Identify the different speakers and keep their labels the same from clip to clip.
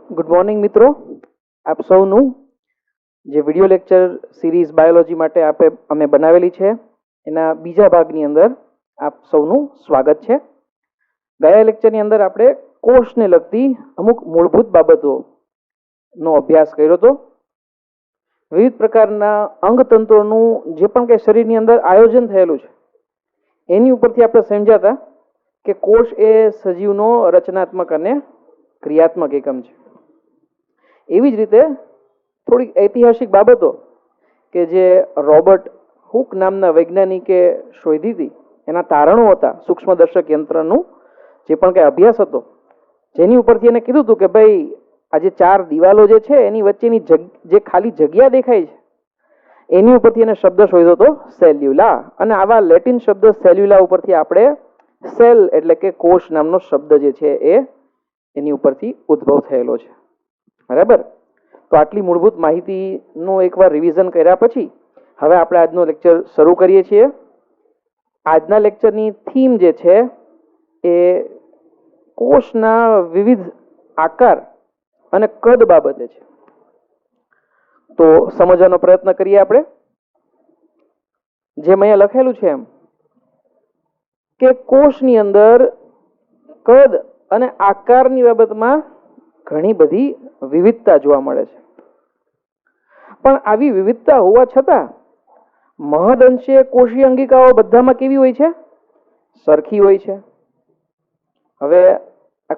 Speaker 1: Good morning મિત્રો. આપ સૌનું જે વિડિયો લેક્ચર સિરીઝ બાયોલોજી માટે અમે બનાવેલી છે એના બીજા ભાગની અંદર આપ સૌનું સ્વાગત છે. ગયા લેક્ચરની અંદર આપણે કોષને લગતી અમુક મૂળભૂત બાબતોનો અભ્યાસ કર્યો હતો. વિવિધ પ્રકારના અંગતંત્રોનું જે પણ કંઈ શરીરની અંદર આયોજન થયેલું છે એની ઉપરથી આપણે સમજ્યા હતા કે કોષ એ સજીવનો રચનાત્મક અને ક્રિયાત્મક એકમ છે. એવી જ રીતે થોડીક ઐતિહાસિક બાબતો કે જે રોબર્ટ હુક નામના વૈજ્ઞાનિકે શોધી હતી, એના તારણો હતા, સૂક્ષ્મદર્શક યંત્રનું જે પણ કંઈ અભ્યાસ હતો, જેની ઉપરથી એને કીધું હતું કે ભાઈ આ જે ચાર દિવાલો જે છે એની વચ્ચેની જે ખાલી જગ્યા દેખાય છે એની ઉપરથી એને શબ્દ શોધ્યો હતો સેલ્યુલા. અને આવા લેટિન શબ્દ સેલ્યુલા ઉપરથી આપણે સેલ એટલે કે કોષ નામનો શબ્દ જે છે એ એની ઉપરથી ઉદ્ભવ થયેલો છે. બરાબર. તો આટલી મૂળભૂત માહિતીનું એકવાર રિવિઝન કર્યા પછી હવે આપણે આજનો લેક્ચર શરૂ કરીએ છીએ. આજના લેક્ચરની થીમ જે છે એ કોષના વિવિધ આકાર અને કદ બાબતે છે. તો સમજવાનો પ્રયત્ન કરીએ આપણે. જેમ અહીંયા લખેલું છે એમ કે કોષની અંદર કદ અને આકારની બાબતમાં ઘણી બધી વિવિધતા જોવા મળે છે. પણ આવી વિવિધતા હોવા છતાં મહદઅંશે કોષીય અંગિકાઓ બધામાં કેવી હોય છે? સરખી હોય છે. હવે આ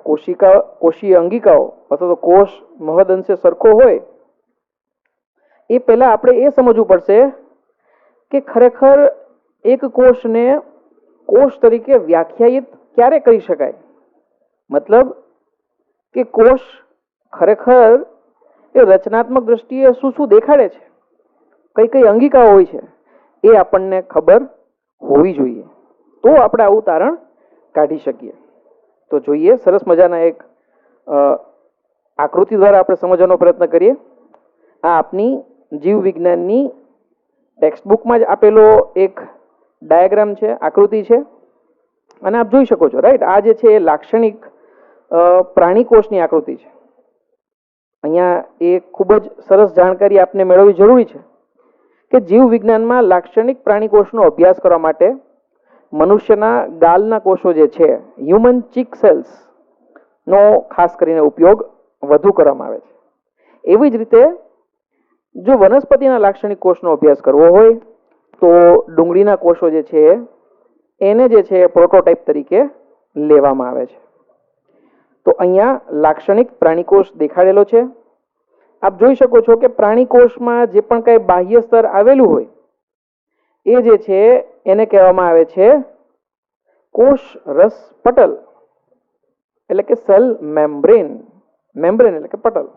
Speaker 1: કોષીય અંગિકાઓ અથવા તો કોષ મહદઅંશે સરખો હોય એ પહેલા આપણે એ સમજવું પડશે કે ખરેખર એક કોષને કોષ તરીકે વ્યાખ્યાયિત ક્યારે કરી શકાય. મતલબ કે કોષ ખરેખર એ રચનાત્મક દ્રષ્ટિએ શું શું દેખાડે છે, કઈ કઈ અંગિકાઓ હોય છે, એ આપણને ખબર હોવી જોઈએ. તો આપણે આવું તારણ કાઢી શકીએ. તો જોઈએ, સરસ મજાના એક આકૃતિ દ્વારા આપણે સમજવાનો પ્રયત્ન કરીએ. આ આપની જીવ વિજ્ઞાનની ટેક્સ્ટબુકમાં જ આપેલો એક ડાયાગ્રામ છે, આકૃતિ છે, અને આપ જોઈ શકો છો. રાઈટ. આ જે છે એ લાક્ષણિક પ્રાણી કોષની આકૃતિ છે. અહીંયા એ ખૂબ જ સરસ જાણકારી આપને મેળવવી જરૂરી છે કે જીવ વિજ્ઞાનમાં લાક્ષણિક પ્રાણી કોષનો અભ્યાસ કરવા માટે મનુષ્યના ગાલના કોષો જે છે, હ્યુમન ચીક સેલ્સ નો ખાસ કરીને ઉપયોગ વધુ કરવામાં આવે છે. એવી જ રીતે જો વનસ્પતિના લાક્ષણિક કોષનો અભ્યાસ કરવો હોય તો ડુંગળીના કોષો જે છે એને જે છે પ્રોટોટાઇપ તરીકે લેવામાં આવે છે. તો અહીંયા લાક્ષણિક પ્રાણીકોષ દેખાડેલો છે. આપ જોઈ શકો છો કે પ્રાણીકોષમાં જે પણ કઈ બાહ્ય સ્તર આવેલું હોય એ જે છે એને કહેવામાં આવે છે કોષ રસ પટલ એટલે કે સેલ મેમ્બ્રેન. મેમ્બ્રેન એટલે કે પટલ.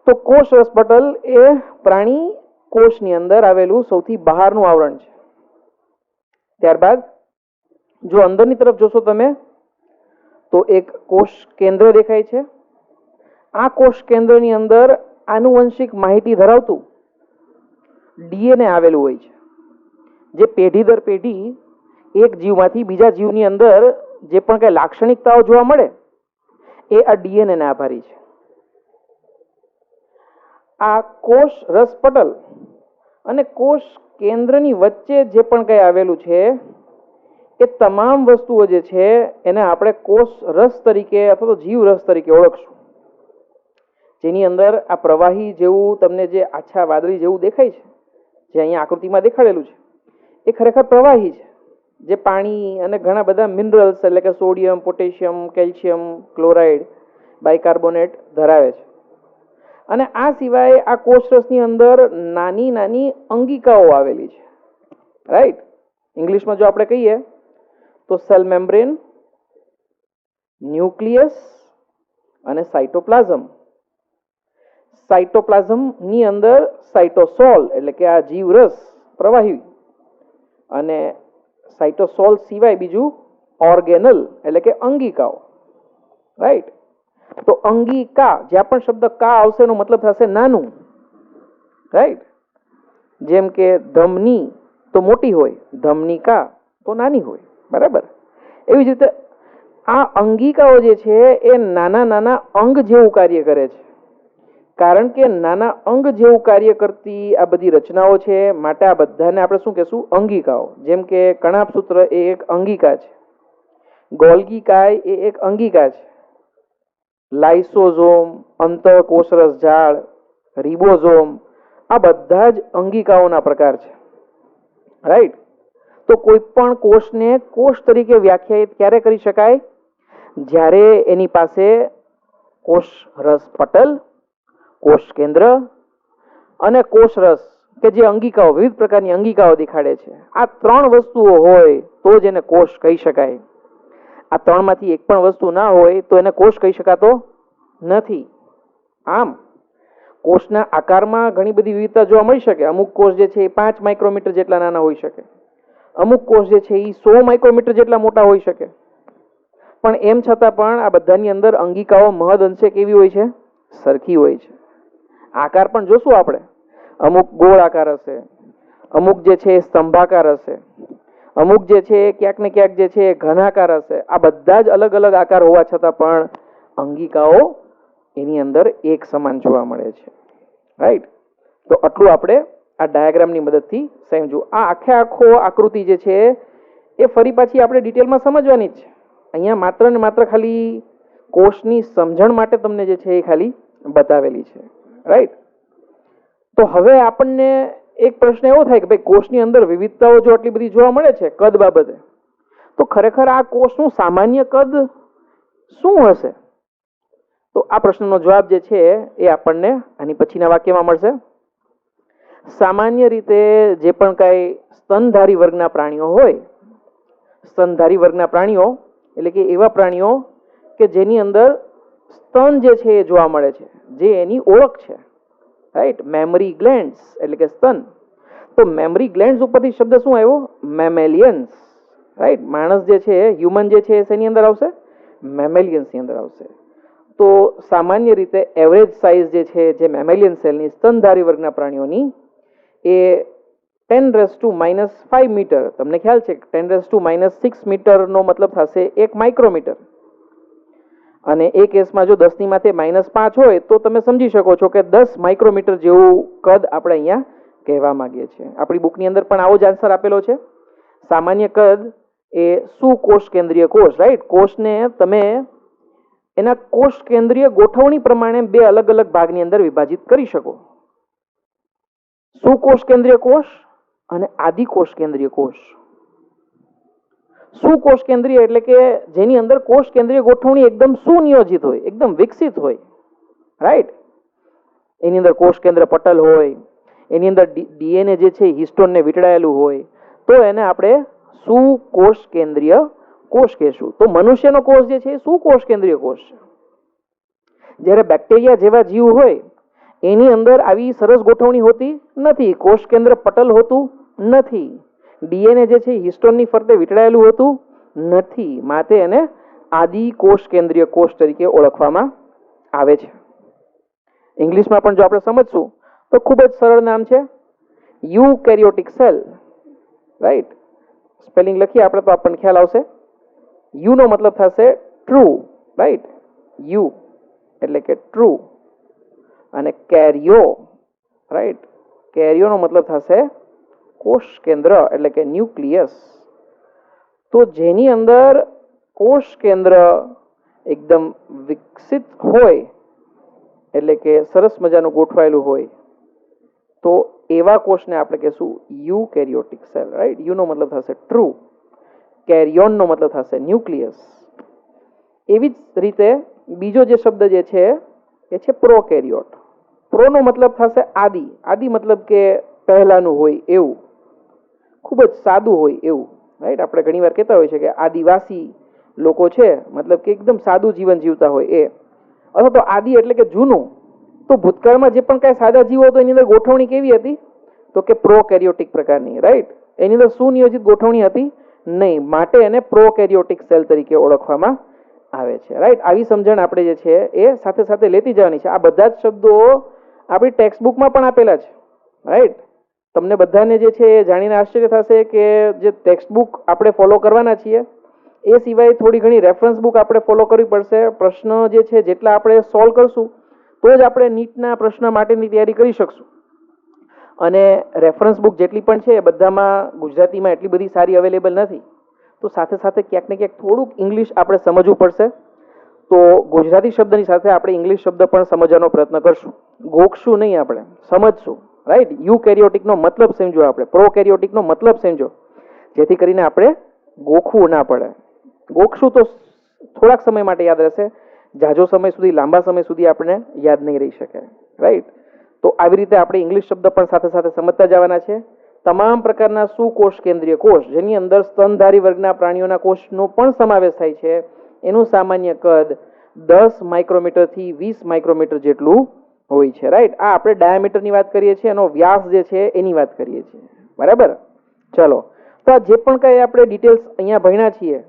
Speaker 1: તો કોષ રસ પટલ એ પ્રાણી કોષની અંદર આવેલું સૌથી બહારનું આવરણ છે. ત્યારબાદ જો અંદરની તરફ જોશો તમે તો એક કોષ કેન્દ્ર દેખાય છે. આ કોષ કેન્દ્રની અંદર આનુવંશિક માહિતી ધરાવતું ડીએનએ આવેલું હોય છે, જે પેઢી દર પેઢી એક જીવમાંથી બીજા જીવની અંદર જે પણ કઈ લાક્ષણિકતાઓ જોવા મળે એ આ ડીએનએ ને આભારી છે. આ કોષ રસ પટલ અને કોષ કેન્દ્રની વચ્ચે જે પણ કઈ આવેલું છે એ તમામ વસ્તુઓ જે છે એને આપણે કોષ રસ તરીકે અથવા તો જીવ રસ તરીકે ઓળખશું. જેની અંદર આ પ્રવાહી જેવું તમને જે આછા વાદળી જેવું દેખાય છે, જે અહીંયા આકૃતિમાં દેખાડેલું છે, એ ખરેખર પ્રવાહી છે, જે પાણી અને ઘણા બધા મિનરલ્સ એટલે કે sodium, potassium, calcium, chloride, bicarbonate ધરાવે છે. અને આ સિવાય આ કોષરસની અંદર નાની નાની અંગિકાઓ આવેલી છે. રાઈટ. ઇંગ્લિશમાં જો આપણે કહીએ તો સેલ મેમ્બ્રેન, ન્યુક્લિયસ અને સાઇટોપ્લાઝમ. સાઇટોપ્લાઝમની અંદર સાઇટોસોલ એટલે કે આ જીવરસ પ્રવાહી, અને સાઇટોસોલ સિવાય બીજું ઓર્ગેનલ એટલે કે અંગિકાઓ. રાઈટ. તો અંગિકા, જ્યાં પણ શબ્દ કા આવશે એનો મતલબ થશે નાનું. રાઈટ. જેમ કે ધમની તો મોટી હોય, ધમનિકા તો નાની હોય. બરાબર. એવી જ રીતે આ અંગિકાઓ જે છે એ નાના નાના અંગ જેવું કાર્ય કરે છે. કારણ કે નાના અંગ જેવું કાર્ય કરતી આ બધી રચનાઓ છે, માટે આ બધાને આપણે શું કહેશું? અંગિકાઓ. જેમ કે કણાભસૂત્ર એ એક અંગિકા છે, ગોલ્ગી કાય એ એક અંગિકા છે, લાઇસોઝોમ, અંતઃકોષરસ જાળ, રિબોઝોમ, આ બધા જ અંગિકાઓના પ્રકાર છે. રાઈટ? તો કોઈ પણ કોષને કોષ તરીકે વ્યાખ્યાયિત ક્યારે કરી શકાય? જ્યારે એની પાસે કોષ રસ પટલ, કોષ કેન્દ્ર અને કોષ રસ કે જે અંગિકાઓ, વિવિધ પ્રકારની અંગિકાઓ દેખાડે છે, આ ત્રણ વસ્તુઓ હોય તો જ એને કોષ કહી શકાય. આ ત્રણમાંથી એક પણ વસ્તુ ના હોય તો એને કોષ કહી શકાતો નથી. આમ કોષના આકારમાં ઘણી બધી વિવિધતા જોવા મળી શકે. અમુક કોષ જે છે એ 5 માઇક્રોમીટર જેટલા નાના હોઈ શકે, અમુક કોષ જે છે એ 100 માઇક્રોમીટર જેટલા મોટા હોઈ શકે. પણ એમ છતાં પણ આ બધાની અંદર અંગિકાઓ મહદ અંશે કેવી હોય છે? સરખી હોય છે. આકાર પણ જોશું આપણે. અમુક ગોળ આકાર હશે, અમુક જે છે સ્તંભાકાર હશે, અમુક જે છે ક્યાંક ને ક્યાંક જે છે ઘનાકાર હશે. આ બધા જ અલગ અલગ આકાર હોવા છતાં પણ અંગિકાઓ એની અંદર એક સમાન જોવા મળે છે. રાઈટ? તો આટલું આપણે આ ડાયાગ્રામની મદદથી સમજવું. આ આખો આકૃતિ જે છે એ ફરી પાછી આપણે ડિટેલમાં સમજવાની જ છે. અહીંયા માત્ર ને માત્ર ખાલી કોષની સમજણ માટે તમને જે છે એ ખાલી બતાવેલી છે. રાઈટ? તો હવે આપણને એક પ્રશ્ન એવો થાય કે ભાઈ કોષની અંદર વિવિધતાઓ જો આટલી બધી જોવા મળે છે કદ બાબતે, તો ખરેખર આ કોષનું સામાન્ય કદ શું હશે? તો આ પ્રશ્નનો જવાબ જે છે એ આપણને આની પછીના વાક્યમાં મળશે. સામાન્ય રીતે જે પણ કાંઈ સ્તનધારી વર્ગના પ્રાણીઓ હોય, સ્તનધારી વર્ગના પ્રાણીઓ એટલે કે એવા પ્રાણીઓ કે જેની અંદર સ્તન જે છે એ જોવા મળે છે, જે એની ઓળખ છે. રાઈટ? મેમરી ગ્લેન્ડ્સ એટલે કે સ્તન. તો મેમરી ગ્લેન્ડ્સ ઉપરથી શબ્દ શું આવ્યો? મેમેલિયન્સ. રાઈટ? માણસ જે છે, હ્યુમન જે છે, શેની અંદર આવશે? મેમેલિયન્સની અંદર આવશે. તો સામાન્ય રીતે એવરેજ સાઇઝ જે છે જે મેમેલિયન સેલની સ્તનધારી વર્ગના પ્રાણીઓની એ 10⁻⁻5 મીટર, તમને ખ્યાલ છે 10⁻⁻6 મીટરનો મતલબ થશે 1 માઇક્રોમીટર. અને એ કેસમાં જો 10⁻⁻5 હોય તો તમે સમજી શકો છો કે 10 માઇક્રોમીટર જેવું કદ આપણે અહીંયા કહેવા માંગીએ છીએ. આપણી બુકની અંદર પણ આવો જ આન્સર આપેલો છે. સામાન્ય કદ એ સુકોષ કેન્દ્રીય કોષ. રાઈટ? કોષને તમે એના કોષ કેન્દ્રીય ગોઠવણી પ્રમાણે બે અલગ અલગ ભાગની અંદર વિભાજિત કરી શકો. સુકોષ કેન્દ્રીય કોષ અને આદિકોષ કેન્દ્રીય કોષ. સુકોષ કેન્દ્રીય એટલે કે જેની અંદર કોષ કેન્દ્રીય ગોઠવણી એકદમ સુનિયોજિત હોય, એકદમ વિકસિત હોય. રાઈટ? એની અંદર કોષ કેન્દ્ર પટલ હોય, એની અંદર ડીએનએ જે છે હિસ્ટોનને વીંટળાયેલું હોય, તો એને આપણે સુકોષ કેન્દ્રીય કોષ કહેશું. તો મનુષ્યનો કોષ જે છે એ સુકોષ કેન્દ્રીય કોષ છે. જ્યારે બેક્ટેરિયા જેવા જીવ હોય એની અંદર આવી સરસ ગોઠવણી હોતી નથી, કોષ કેન્દ્ર પટલ હોતું નથી, ડીએનએ જે છે હિસ્ટોનની ફરતે વીંટળાયેલું હોતું નથી. માટે એને આદિ કોષ કેન્દ્રીય કોષ તરીકે ઓળખવામાં આવે છે. ઇંગ્લિશમાં પણ જો આપણે સમજશું તો ખૂબ જ સરળ નામ છે, યુકેરિયોટિક સેલ. રાઈટ? સ્પેલિંગ લખીએ આપણે તો આપણને ખ્યાલ આવશે. યુ નો મતલબ થશે ટ્રુ. રાઈટ? યુ એટલે કે ટ્રુ. અને કેરિયો, રાઈટ, કેરિયો નો મતલબ થશે કોષ કેન્દ્ર એટલે કે ન્યુક્લિયસ. તો જેની અંદર કોષ કેન્દ્ર એકદમ વિકસિત હોય એટલે કે સરસ મજાનું ગોઠવાયેલું હોય તો એવા કોષને આપણે કહેશું eukaryotic cell. Right? You know મતલબ થશે ટ્રુ, કેરિયોન નો મતલબ થશે ન્યુક્લિયસ. એવી જ રીતે બીજો જે શબ્દ જે છે એ છે પ્રોકેરિયોટ. પ્રો નો મતલબ થશે આદિ. આદિ મતલબ કે પહેલાનું હોય એવું, ખૂબ જ સાદું હોય એવું. રાઈટ? આપણે ઘણી વાર કહેતા હોય છે કે આદિવાસી લોકો છે, મતલબ કે એકદમ સાદું જીવન જીવતા હોય એ. અથવા તો આદિ એટલે કે જૂનું. તો ભૂતકાળમાં જે પણ કાંઈ સાદા જીવો હતો એની અંદર ગોઠવણી કેવી હતી? તો કે પ્રોકેરિયોટિક પ્રકારની. રાઈટ? એની અંદર સુનિયોજિત ગોઠવણી હતી નહીં, માટે એને પ્રોકેરિયોટિક સેલ તરીકે ઓળખવામાં આવે છે. રાઈટ? આવી સમજણ આપણે જે છે એ સાથે સાથે લેતી જવાની છે. આ બધા જ શબ્દો આપણી ટેક્સ્ટ બુકમાં પણ આપેલા છે. રાઈટ? તમને બધાને જે છે એ જાણીને આશ્ચર્ય થશે કે જે ટેક્સ્ટ બુક આપણે ફોલો કરવાના છીએ એ સિવાય થોડી ઘણી રેફરન્સ બુક આપણે ફોલો કરવી પડશે. પ્રશ્ન જે છે જેટલા આપણે સોલ્વ કરશું તો જ આપણે નીટના પ્રશ્ન માટેની તૈયારી કરી શકશું. અને રેફરન્સ બુક જેટલી પણ છે એ બધામાં ગુજરાતીમાં એટલી બધી સારી અવેલેબલ નથી, તો સાથે સાથે ક્યાંક ને ક્યાંક થોડુંક ઇંગ્લિશ આપણે સમજવું પડશે. તો ગુજરાતી શબ્દની સાથે આપણે ઇંગ્લિશ શબ્દ પણ સમજવાનો પ્રયત્ન કરશું. ગોખશું નહીં, આપણે સમજશું. રાઈટ? યુકેરિયોટિકનો મતલબ સમજો, આપણે પ્રોકેરિયોટિકનો મતલબ સમજો, જેથી કરીને આપણે ગોખવું ના પડે. ગોખશું તો થોડાક સમય માટે યાદ રહેશે, જાજો સમય સુધી, લાંબા સમય સુધી આપણે યાદ નહીં રહી શકે. રાઈટ? તો આવી રીતે આપણે ઇંગ્લિશ શબ્દ પણ સાથે સાથે સમજતા જવાના છે. તમામ પ્રકારના સુકોષ કેન્દ્રીય કોષ, જેની અંદર સ્તનધારી વર્ગના પ્રાણીઓના કોષનો પણ સમાવેશ થાય છે, એનું સામાન્ય કદ 10 માઇક્રોમીટરથી 20 માઇક્રોમીટર જેટલું હોય છે. રાઈટ? આ આપણે ડાયામીટરની વાત કરીએ છીએ, એનો વ્યાસ જે છે એની વાત કરીએ છીએ. બરાબર? ચલો, તો જે પણ કઈ આપણે ડિટેલ્સ અહીંયા ભણ્યા છીએ,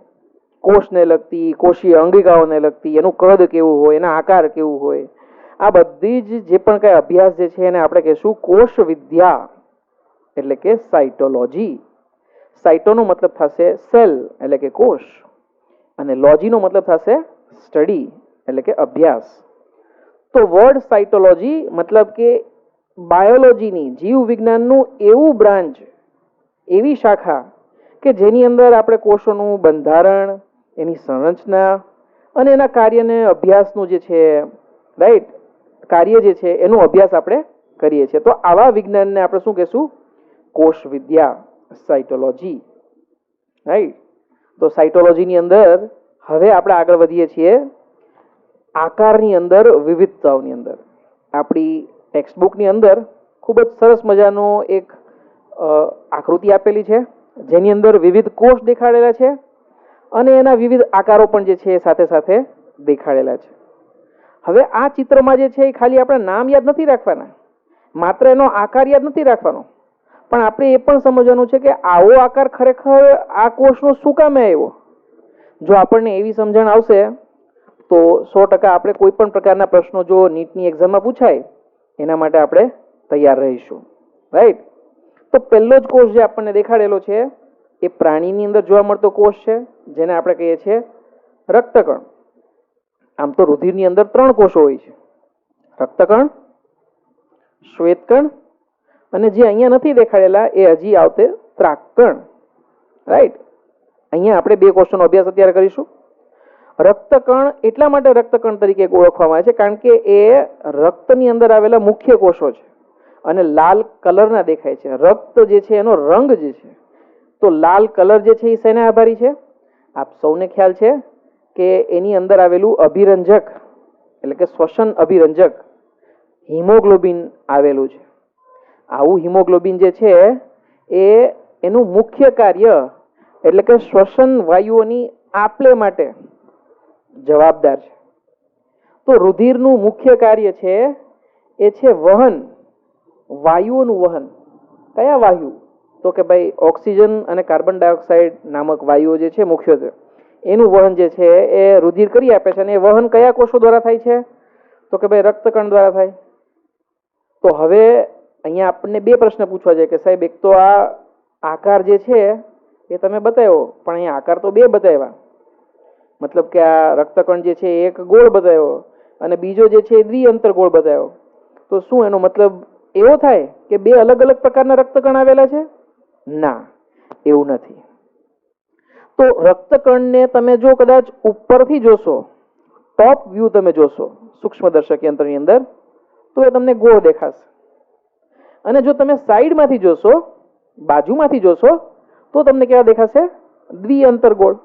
Speaker 1: કોષને લગતી, કોષીય અંગિકાઓને લગતી, એનું કદ કેવું હોય, એના આકાર કેવું હોય, આ બધી જ જે પણ કઈ અભ્યાસ જે છે એને આપણે કહીશું કોષ વિદ્યા, એટલે કે સાયટોલોજી. સાયટોનો મતલબ થશે સેલ એટલે કે કોષ, અને લોજીનો મતલબ થશે સ્ટડી એટલે કે અભ્યાસ. તો વર્ડ સાયટોલોજી મતલબ કે બાયોલોજીની, જીવ વિજ્ઞાનનું એવું બ્રાન્ચ, એવી શાખા કે જેની અંદર આપણે કોષોનું બંધારણ, એની સંરચના અને એના કાર્યને અભ્યાસનું જે છે, રાઈટ, કાર્ય જે છે એનો અભ્યાસ આપણે કરીએ છીએ. તો આવા વિજ્ઞાનને આપણે શું કહેશું? કોષ વિદ્યા, સાયટોલોજી. રાઈટ? તો સાયટોલોજીની અંદર હવે આપણે આગળ વધીએ છીએ આકારની અંદર, વિવિધતાઓની અંદર. આપણી ટેક્સ્ટ બુકની અંદર ખૂબ જ સરસ મજાનો એક આકૃતિ આપેલી છે, જેની અંદર વિવિધ કોષ દેખાડેલા છે અને એના વિવિધ આકારો પણ જે છે એ સાથે સાથે દેખાડેલા છે. હવે આ ચિત્રમાં જે છે એ ખાલી આપણે નામ યાદ નથી રાખવાના, માત્ર એનો આકાર યાદ નથી રાખવાનો, પણ આપણે એ પણ સમજવાનું છે કે આવો આકાર ખરેખર આ કોષનો શું કામે આવ્યો. જો આપણને એવી સમજણ આવશે તો 100% આપણે કોઈ પણ પ્રકારના પ્રશ્નો જો નીટની એક્ઝામમાં પૂછાય એના માટે આપણે તૈયાર રહીશું. રાઈટ? તો પહેલો જ કોષ જે આપણને દેખાડેલો છે એ પ્રાણીની અંદર જોવા મળતો કોષ છે, જેને આપણે કહીએ છીએ રક્તકણ. આમ તો રુધિરની અંદર 3 કોષો હોય છે, રક્તકણ, શ્વેતકણ અને જે અહીંયા નથી દેખાડેલા એ હજી આવતે ત્રાકકણ. રાઈટ? અહીંયા આપણે 2 કોષોનો અભ્યાસ અત્યારે કરીશું. રક્તકણ એટલા માટે રક્તકણ તરીકે ઓળખવામાં આવે છે કારણ કે એ રક્તની અંદર આવેલા મુખ્ય કોષો છે અને લાલ કલરના દેખાય છે. રક્ત જે છે એનો રંગ જે છે, તો લાલ કલર જે છે એ શેના આભારી છે? આપ સૌને ખ્યાલ છે કે એની અંદર આવેલું અભિરંજક એટલે કે શ્વસન અભિરંજક હિમોગ્લોબિન આવેલું છે. આવું હિમોગ્લોબિન જે છે એ એનું મુખ્ય કાર્ય એટલે કે શ્વસન વાયુઓની આપલે માટે જવાબદાર છે. તો રુધિરનું મુખ્ય કાર્ય છે એ છે વહન, વાયુઓનું વહન. કયા વાયુ? તો કે ભાઈ ઓક્સિજન અને કાર્બન ડાયોક્સાઇડ નામક વાયુઓ જે છે મુખ્યત્વે, એનું વહન જે છે એ રુધિર કરી આપે છે. અને એ વહન કયા કોષો દ્વારા થાય છે? તો કે ભાઈ રક્તકણ દ્વારા થાય. તો હવે અહીંયા આપણને 2 પ્રશ્ન પૂછવા છે કે સાહેબ, એક તો આ આકાર જે છે એ તમે બતાવ્યો, પણ અહીંયા આકાર તો 2 બતાવ્યા. મતલબ કે આ રક્તકણ જે છે એક ગોળ બતાવ્યો અને બીજો જે છે એ દ્વિઅંતર ગોળ બતાવ્યો. તો શું એનો મતલબ એવો થાય કે 2 અલગ અલગ પ્રકારના રક્તકણ આવેલા છે? ના, એવું નથી. તો રક્તકણને તમે જો કદાચ ઉપરથી જોશો, ટોપ વ્યૂ તમે જોશો સૂક્ષ્મદર્શક યંત્રની અંદર, તો એ તમને ગોળ દેખાશે. અને જો તમે સાઈડમાંથી જોશો, બાજુમાંથી જોશો, તો તમને કેવા દેખાશે? દ્વિઅંતર ગોળ.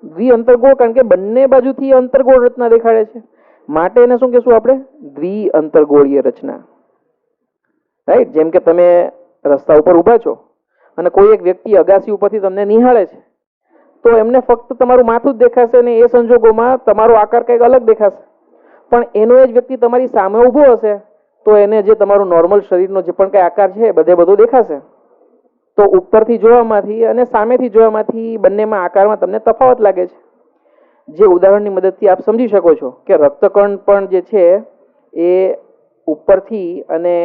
Speaker 1: દ્વિઅંતર ગોળ કારણ કે બંને બાજુથી અંતરગોળ રચના દેખાડે છે, માટે એને શું કહેશું આપણે? દ્વિઅંતરગોળીય રચના. રાઈટ? જેમ કે તમે રસ્તા ઉપર ઊભા છો અને કોઈ એક વ્યક્તિ અગાસી ઉપરથી તમને નિહાળે છે, તો એમને ફક્ત તમારું માથું જ દેખાશે અને એ સંજોગોમાં તમારો આકાર કંઈક અલગ દેખાશે. પણ એનો એ જ વ્યક્તિ તમારી સામે ઊભો હશે તો એને જે તમારું નોર્મલ શરીરનો જે પણ કંઈ આકાર છે બધો દેખાશે. તો ઉપરથી જોવામાંથી અને સામેથી જોવામાંથી બંનેમાં આકારમાં તમને તફાવત લાગે છે. જે ઉદાહરણની મદદથી આપ સમજી શકો છો કે રક્તકણ પણ જે છે એ ઉપરથી અને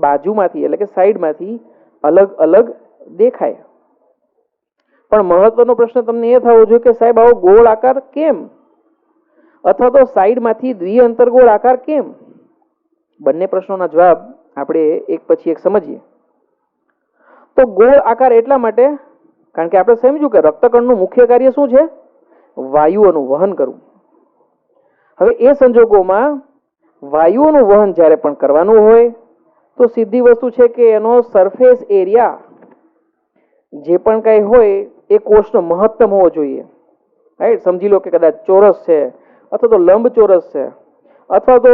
Speaker 1: બાજુમાંથી એટલે કે સાઈડમાંથી અલગ અલગ દેખાય. પણ મહત્વનો પ્રશ્ન તમને એ થવો જોઈએ કે સાહેબ આવો ગોળ આકાર કેમ, અથવા તો સાઈડમાંથી દ્વિઅંતરગોળ આકાર કેમ? બંને પ્રશ્નોના જવાબ આપણે એક પછી એક સમજીએ. તો ગોળ આકાર એટલા માટે કારણ કે આપણે સમજ્યું કે રક્તકણનું મુખ્ય કાર્ય શું છે? વાયુઓનું વહન કરવું. હવે એ સંજોગોમાં વાયુઓનું વહન જ્યારે પણ કરવાનું હોય તો સીધી વસ્તુ છે કે એનો સરફેસ એરિયા જે પણ કંઈ હોય એ કોષનો મહત્તમ હોવો જોઈએ. રાઈટ? સમજી લો કે કદાચ ચોરસ છે, અથવા તો લંબચોરસ છે, અથવા તો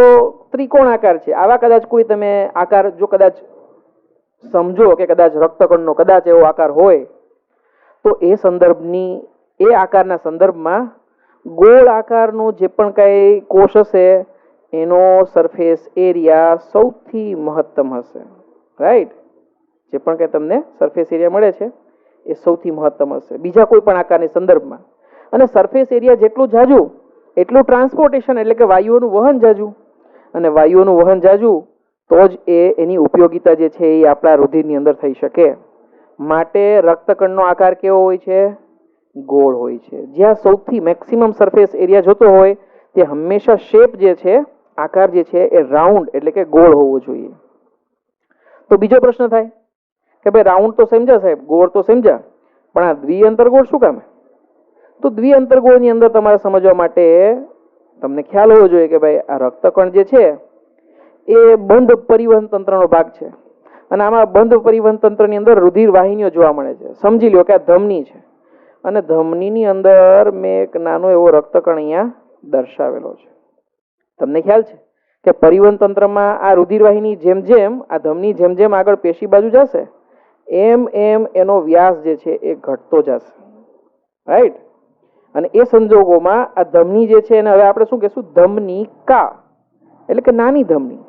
Speaker 1: ત્રિકોણ આકાર છે. આવા કદાચ કોઈ તમે આકાર જો કદાચ સમજો કે કદાચ રક્તકણનો કદાચ એવો આકાર હોય તો એ સંદર્ભની એ આકારના સંદર્ભમાં ગોળ આકારનો જે પણ કંઈ કોષ હશે એનો સરફેસ એરિયા સૌથી મહત્તમ હશે. રાઈટ? જે પણ કંઈ તમને સરફેસ એરિયા મળે છે એ સૌથી મહત્તમ હશે બીજા કોઈ પણ આકારની સંદર્ભમાં. અને સરફેસ એરિયા જેટલું જાજુ એટલું ટ્રાન્સપોર્ટેશન એટલે કે વાયુઓનું વહન જાજુ, અને વાયુઓનું વહન જાજુ તો જ એની ઉપયોગિતા જે છે એ આપણા રુધિરની અંદર થઈ શકે. માટે રક્તકણનો આકાર કેવો હોય છે? ગોળ હોય છે. જ્યાં સૌથી મેક્સિમમ સરફેસ એરિયા જોતો હોય તે હંમેશા શેપ જે છે, આકાર જે છે એ રાઉન્ડ એટલે કે ગોળ હોવો જોઈએ. તો બીજો પ્રશ્ન થાય કે ભાઈ રાઉન્ડ તો સમજ્યા સાહેબ, ગોળ તો સમજ્યા, પણ આ દ્વિઅંતરગોળ શું કામ? તો દ્વિઅંતરગોળની અંદર તમારે સમજવા માટે તમને ખ્યાલ હોવો જોઈએ કે ભાઈ આ રક્તકણ જે છે એ બંધ પરિવહન તંત્રનો ભાગ છે, અને આમાં બંધ પરિવહન તંત્રની અંદર રુધિર વાહિનીઓ જોવા મળે છે. સમજી લો કે આ ધમની છે, અને ધમનીની અંદર મેં એક નાનો એવો રક્તકણ અહીંયા દર્શાવેલો છે. તમને ખ્યાલ છે કે પરિવહન તંત્રમાં આ રુધિર વાહિની જેમ જેમ આ ધમની જેમ જેમ આગળ પેશી બાજુ જશે એમ એમ એનો વ્યાસ જે છે એ ઘટતો જશે. રાઈટ? અને એ સંજોગોમાં આ ધમની જે છે એને હવે આપણે શું કહેશું? ધમનિકા, એટલે કે નાની ધમની.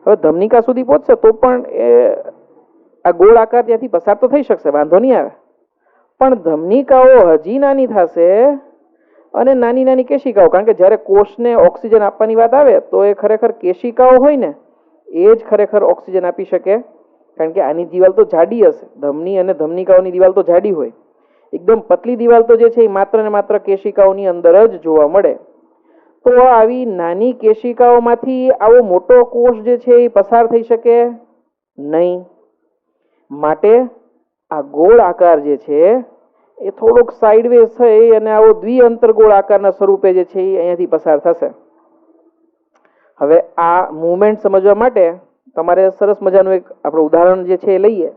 Speaker 1: હવે ધમનિકા સુધી પહોંચશે તો પણ એ આ ગોળ આકાર ત્યાંથી પસાર તો થઈ શકશે, વાંધો નહીં આવે. પણ ધમનિકાઓ હજી નાની થશે, અને નાની નાની કેશિકાઓ, કારણ કે જ્યારે કોષને ઓક્સિજન આપવાની વાત આવે તો એ ખરેખર કેશિકાઓ હોય ને એ જ ખરેખર ઓક્સિજન આપી શકે, કારણ કે આની દિવાલ તો જાડી હશે. ધમની અને ધમનિકાઓની દિવાલ તો જાડી હોય. એકદમ પતલી દિવાલ તો જે છે એ માત્ર ને માત્ર કેશિકાઓની અંદર જ જોવા મળે. તો આવી નાની કેશિકાઓમાંથી આવો મોટો કોષ જે છે એ પસાર થઈ શકે નહીં. માટે આ ગોળ આકાર જે છે એ થોડોક સાઇડવેઝ થઈ અને આવો દ્વિઅંતરગોળ આકારના સ્વરૂપે જે છે એ અહીંયાથી પસાર થશે. હવે આ મુવમેન્ટ સમજવા માટે તમારે સરસ મજાનું એક આપણું ઉદાહરણ જે છે એ લઈએ.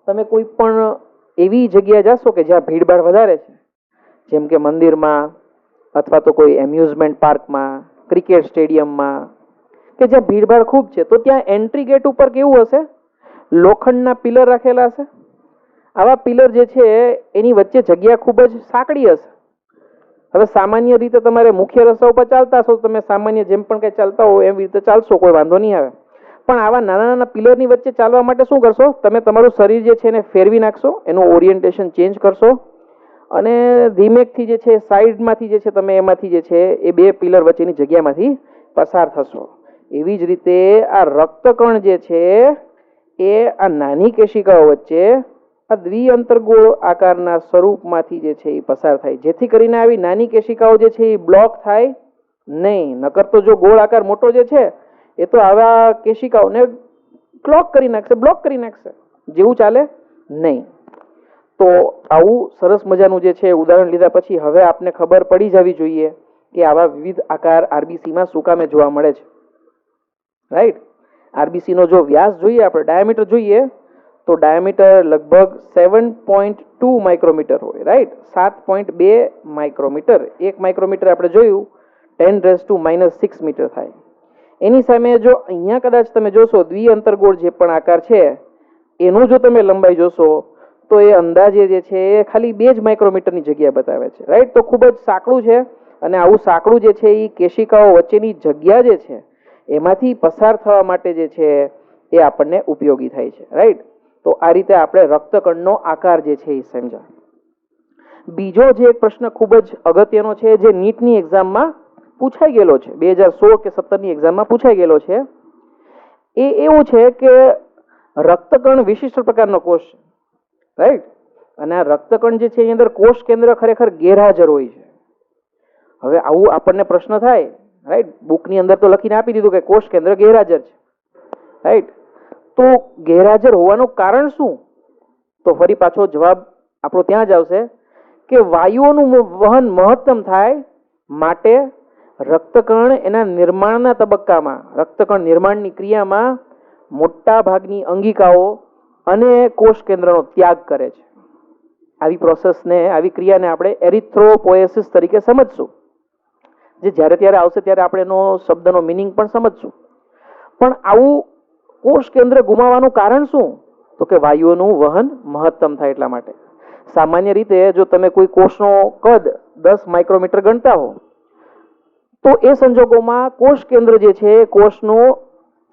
Speaker 1: તમે કોઈ પણ એવી જગ્યાએ જશો કે જ્યાં ભીડભાડ વધારે છે, જેમ કે મંદિરમાં, અથવા તો કોઈ એમ્યુઝમેન્ટ પાર્કમાં, ક્રિકેટ સ્ટેડિયમમાં, કે જ્યાં ભીડભાડ ખૂબ છે, તો ત્યાં એન્ટ્રી ગેટ ઉપર કેવું હશે? લોખંડના પિલર રાખેલા હશે. આવા પિલર જે છે એની વચ્ચે જગ્યા ખૂબ જ સાંકડી હશે. હવે સામાન્ય રીતે તમારે મુખ્ય રસ્તા ઉપર ચાલતા હશો, તમે સામાન્ય જેમ પણ કંઈ ચાલતા હો એવી રીતે ચાલશો, કોઈ વાંધો નહીં આવે. પણ આવા નાના નાના પિલરની વચ્ચે ચાલવા માટે શું કરશો? તમે તમારું શરીર જે છે એને ફેરવી નાખશો, એનું ઓરિએન્ટેશન ચેન્જ કરશો, અને ધીમેકથી જે છે સાઈડમાંથી જે છે તમે એમાંથી જે છે એ બે પિલર વચ્ચેની જગ્યામાંથી પસાર થશો. એવી જ રીતે આ રક્તકણ જે છે એ આ નાની કેશિકાઓ વચ્ચે આ દ્વિઅંતરગોળ આકારના સ્વરૂપમાંથી જે છે એ પસાર થાય, જેથી કરીને આવી નાની કેશિકાઓ જે છે એ બ્લોક થાય નહીં. નકર તો જો ગોળ આકાર મોટો જે છે એ તો આવા કેશિકાઓને બ્લોક કરી નાખશે, જેવું ચાલે નહીં. તો આવું સરસ મજાનું જે છે ઉદાહરણ લીધા પછી હવે આપને ખબર પડી જવી જોઈએ કે આવા વિવિધ આકાર આરબીસીમાં શું કામે જોવા મળે છે. રાઈટ? આરબીસીનો જો વ્યાસ જોઈએ, આપણે ડાયામીટર જોઈએ, તો ડાયામીટર લગભગ 7.2 માઇક્રોમીટર હોય. રાઈટ? 7.2 માઇક્રોમીટર. 1 માઇક્રોમીટર આપણે જોયું 10⁻⁻6 મીટર થાય. એની સામે જો અહીંયા કદાચ તમે જોશો દ્વિઅંતરગોળ જે પણ આકાર છે એનું જો તમે લંબાઈ જોશો તો એ અંદાજે જે છે એ ખાલી 2 જ માઇક્રોમીટરની જગ્યા બતાવે છે. રાઈટ? તો ખૂબ જ સાંકડું છે, અને આવું સાંકડું જે છે એ કેશિકાઓ વચ્ચેની જગ્યા જે છે એમાંથી પસાર થવા માટે જે છે એ આપણને ઉપયોગી થાય છે. રાઈટ? તો આ રીતે આપણે રક્તકણનો આકાર જે છે એ સમજ્યા. બીજો જે એક પ્રશ્ન ખૂબ જ અગત્યનો છે, જે નીટની એક્ઝામમાં પૂછાઈ ગયેલો છે, 2016 કે 17ની એક્ઝામમાં પૂછાઈ ગયેલો છે, એ એવું છે કે રક્તકણ વિશિષ્ટ પ્રકારનો કોષ છે. રાઈટ? અને આ રક્તકણ જે છે એની અંદર કોષ કેન્દ્ર ખરેખર ગેરહાજર હોય છે. હવે આવું આપણને પ્રશ્ન થાય, રાઈટ? બુકની અંદર તો લખીને આપી દીધું કે કોષ કેન્દ્ર ગેરહાજર છે, રાઈટ? તો ગેરહાજર હોવાનું કારણ શું? તો ફરી પાછો જવાબ આપણો ત્યાં જ આવશે કે વાયુઓનું વહન મહત્તમ થાય માટે રક્તકણ એના નિર્માણના તબક્કામાં, રક્તકણ નિર્માણની ક્રિયામાં મોટા ભાગની અંગિકાઓ અને કોષ કેન્દ્રનો ત્યાગ કરે છે. આવી પ્રોસેસને, આવી ક્રિયાને આપણે એરિથ્રોપોએસિસ તરીકે સમજશું. જે જ્યારે ત્યારે આવશે ત્યારે આપણે એનો શબ્દનો મિનિંગ પણ સમજશું. પણ આવું કોષ કેન્દ્ર ગુમાવવાનું કારણ શું? તો કે વાયુઓનું વહન મહત્તમ થાય એટલા માટે. સામાન્ય રીતે જો તમે કોઈ કોષનો કદ 10 માઇક્રોમીટર ગણતા હો તો એ સંજોગોમાં કોષ કેન્દ્ર જે છે કોષનો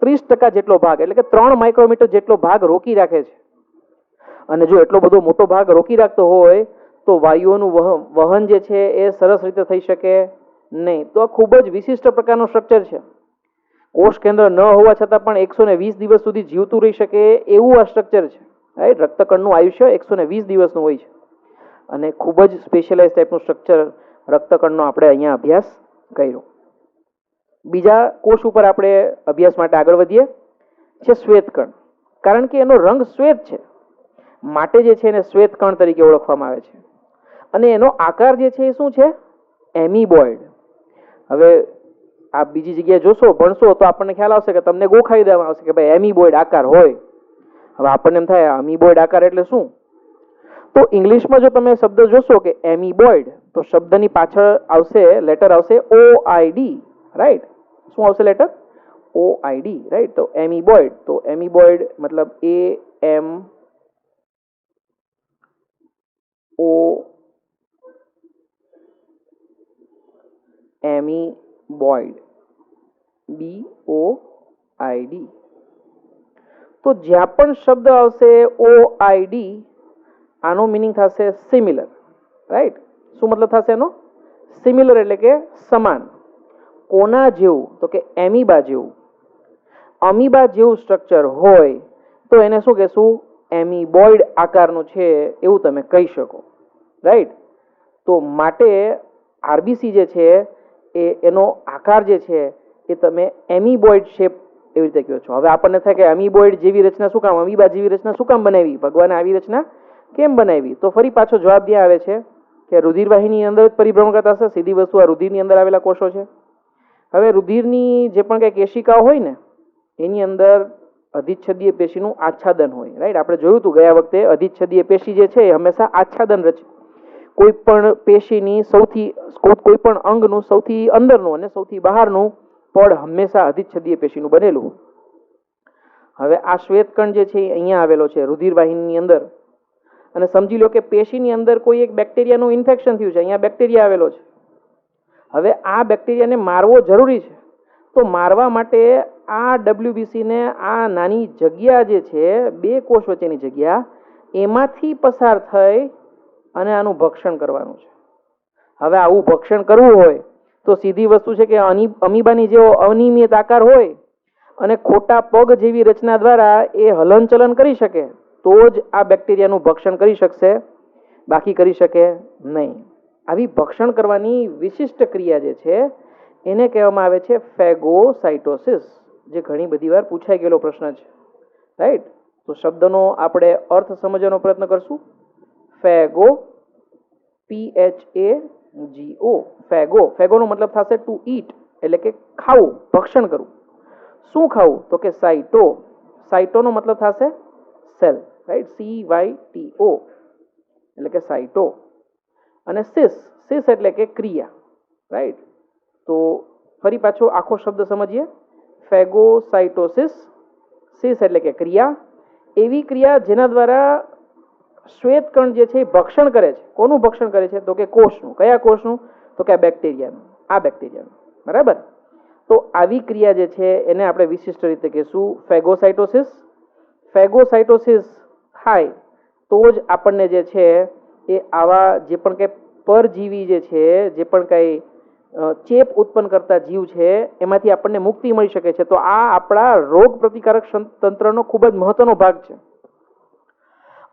Speaker 1: 30% જેટલો ભાગ, એટલે કે 3 માઇક્રોમીટર જેટલો ભાગ રોકી રાખે છે. અને જો એટલો બધો મોટો ભાગ રોકી રાખતો હોય તો વાયુઓનું વહન જે છે એ સરસ રીતે થઈ શકે નહીં. તો આ ખૂબ જ વિશિષ્ટ પ્રકારનું સ્ટ્રક્ચર છે. કોષ કેન્દ્ર ન હોવા છતાં પણ 120 દિવસ સુધી જીવતું રહી શકે એવું આ સ્ટ્રક્ચર છે, રાઈટ? રક્તકણનું આયુષ્ય 120 દિવસનું હોય છે અને ખૂબ જ સ્પેશિયલાઇઝ ટાઈપનું સ્ટ્રક્ચર રક્તકણનો આપણે અહીંયા અભ્યાસ કર્યો. બીજા કોષ ઉપર આપણે અભ્યાસ માટે આગળ વધીએ છે શ્વેતકણ. કારણ કે એનો રંગ શ્વેત છે માટે જે છે એને શ્વેતકણ તરીકે ઓળખવામાં આવે છે. અને એનો આકાર જે છે એ શું છે? એમીબોઇડ. હવે આપ બીજી જગ્યાએ જોશો, ભણશો તો આપણને ખ્યાલ આવશે કે તમને ગોખાવી દેવામાં આવશે કે ભાઈ એમીબોઇડ આકાર હોય. હવે આપણને એમ થાય અમીબોઇડ આકાર એટલે શું? તો ઇંગ્લિશમાં જો તમે શબ્દ જોશો કે એમીબોઇડ, તો શબ્દની પાછળ આવશે, લેટર આવશે OID, રાઈટ? શું આવશે લેટર? OID, right? તો એમીબોઇડ, તો એમીબોઇડ મતલબ એમીબોઇડ, BOID. તો જ્યાં પણ શબ્દ આવશે OID, આનો મિનિંગ થશે સિમિલર, રાઈટ? શું મતલબ થશે એનો? સિમિલર એટલે કે સમાન. કોના જેવું? તો કે એમીબા જેવું. અમીબા જેવું સ્ટ્રક્ચર હોય તો એને શું કહેશું? એમીબોઇડ આકારનું છે એવું તમે કહી શકો, રાઈટ? તો માટે આરબીસી જે છે એનો આકાર જે છે એ તમે એમીબોઇડ શેપ એવી રીતે કહો છો. હવે આપણને થાય કે એમીબોઇડ જેવી રચના શું કામ, અમીબા જેવી રચના શું કામ બનાવી? ભગવાને આવી રચના કેમ બનાવી? તો ફરી પાછો જવાબ ત્યાં આવે છે કે રુધિરવાહિની અંદર જ પરિભ્રમણ કરતા હશે. સીધી વસ્તુ આ રુધિરની અંદર આવેલા કોષો છે. હવે રુધિરની જે પણ કંઈ કેશિકાઓ હોય ને એની અંદર અધિચ્છદીય પેશીનું આચ્છાદન હોય, રાઈટ? આપણે જોયું હતું ગયા વખતે, અધિચ્છદીય પેશી જે છે એ હંમેશા આચ્છાદન રચે. કોઈ પણ પેશીની કોઈ પણ અંગનું સૌથી અંદરનું અને સૌથી બહારનું પડ હંમેશા અધિચ્છદીય પેશીનું બનેલું. હવે આ શ્વેતકણ જે છે અહીંયા આવેલો છે રુધિરવાહિનીની અંદર, અને સમજી લો કે પેશીની અંદર કોઈ એક બેક્ટેરિયાનું ઇન્ફેક્શન થયું છે. અહીંયા બેક્ટેરિયા આવેલો છે. હવે આ બેક્ટેરિયાને મારવો જરૂરી છે. તો મારવા માટે આ WBC ને આ નાની જગ્યા જે છે, બે કોષ વચ્ચેની જગ્યા, એમાંથી પસાર થઈ અને આનું ભક્ષણ કરવાનું છે. હવે આવું ભક્ષણ કરવું હોય તો સીધી વસ્તુ છે કે અમીબાની જેવો અનિયમિત આકાર હોય અને ખોટા પગ જેવી રચના દ્વારા એ હલનચલન કરી શકે તો જ આ બેક્ટેરિયાનું ભક્ષણ કરી શકશે, બાકી કરી શકે નહીં. આવી ભક્ષણ કરવાની વિશિષ્ટ ક્રિયા જે છે એને કહેવામાં આવે છે ફેગોસાઇટોસિસ, જે ઘણી બધી વાર પૂછાઈ ગયેલો પ્રશ્ન છે, રાઈટ? તો શબ્દનો આપણે અર્થ સમજવાનો પ્રયત્ન કરશું. ફેગો, PHAGO, ફેગો. ફેગોનો મતલબ થશે ટુ ઈટ, એટલે કે ખાવું, ભક્ષણ કરવું. શું ખાવું? તો કે સાઇટો. સાઇટોનો મતલબ થશે સેલ, રાઈટ? CYTO એટલે કે સાઇટો. અને સિસ એટલે કે ક્રિયા, રાઈટ? તો ફરી પાછો આખો શબ્દ સમજીએ. ફેગોસાઇટોસિસ, સિસ એટલે કે ક્રિયા. એવી ક્રિયા જેના દ્વારા શ્વેતકણ જે છે એ ભક્ષણ કરે છે. કોનું ભક્ષણ કરે છે? તો કે કોષનું. કયા કોષનું? તો કે આ બેક્ટેરિયાનું. આ બેક્ટેરિયાનું, બરાબર? તો આવી ક્રિયા જે છે એને આપણે વિશિષ્ટ રીતે કહીશું ફેગોસાઇટોસિસ. ફેગોસાઇટોસિસ થાય તો જ આપણને જે છે એ આવા જે પણ કંઈ પરજીવી જે છે, જે પણ કંઈ ચેપ ઉત્પન્ન કરતા જીવ છે એમાંથી આપણને મુક્તિ મળી શકે છે. તો આ આપણા રોગ પ્રતિકારક તંત્રનો ખૂબ જ મહત્વનો ભાગ છે.